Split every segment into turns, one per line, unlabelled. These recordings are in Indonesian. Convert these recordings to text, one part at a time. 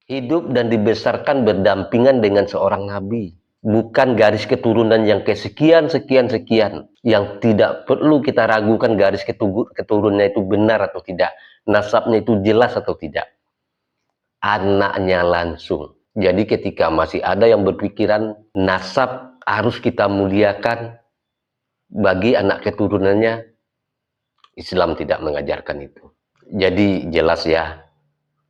hidup dan dibesarkan berdampingan dengan seorang nabi. Bukan garis keturunan yang kesekian, sekian, sekian. Yang tidak perlu kita ragukan garis keturunannya itu benar atau tidak. Nasabnya itu jelas atau tidak. Anaknya langsung. Jadi ketika masih ada yang berpikiran nasab harus kita muliakan bagi anak keturunannya, Islam tidak mengajarkan itu. Jadi jelas ya,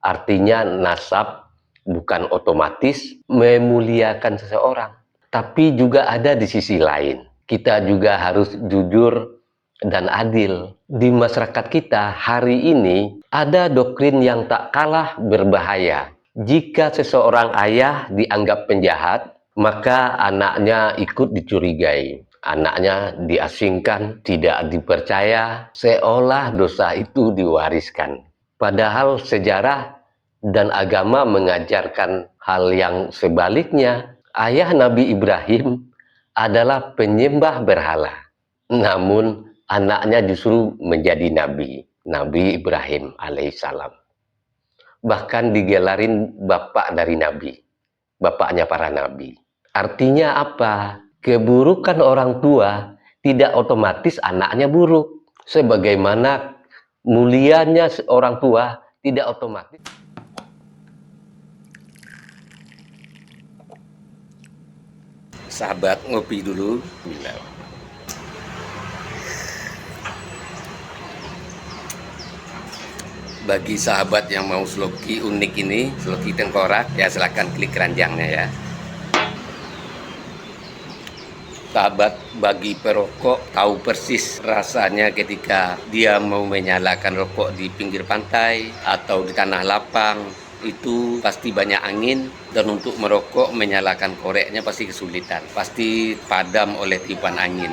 artinya nasab bukan otomatis memuliakan seseorang. Tapi juga ada di sisi lain. Kita juga harus jujur dan adil. Di masyarakat kita hari ini ada doktrin yang tak kalah berbahaya. Jika seseorang ayah dianggap penjahat, maka anaknya ikut dicurigai. Anaknya diasingkan, tidak dipercaya, seolah dosa itu diwariskan. Padahal sejarah dan agama mengajarkan hal yang sebaliknya. Ayah Nabi Ibrahim adalah penyembah berhala. Namun anaknya justru menjadi nabi. Nabi Ibrahim alaihissalam. Bahkan digelarin bapak dari nabi. Bapaknya para nabi. Artinya apa? Keburukan orang tua tidak otomatis anaknya buruk. Sebagaimana mulianya orang tua tidak otomatis. Sahabat ngopi dulu. Bagi sahabat yang mau sloki unik ini, sloki tengkorak, ya silahkan klik keranjangnya ya. Sahabat bagi perokok tahu persis rasanya ketika dia mau menyalakan rokok di pinggir pantai atau di tanah lapang. Itu pasti banyak angin, dan untuk merokok menyalakan koreknya pasti kesulitan, pasti padam oleh tiupan angin.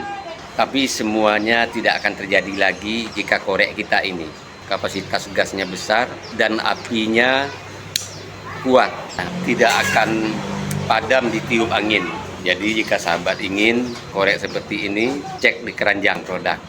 Tapi semuanya tidak akan terjadi lagi jika korek kita ini kapasitas gasnya besar dan apinya kuat, tidak akan padam ditiup angin. Jadi jika sahabat ingin korek seperti ini, cek di keranjang produk.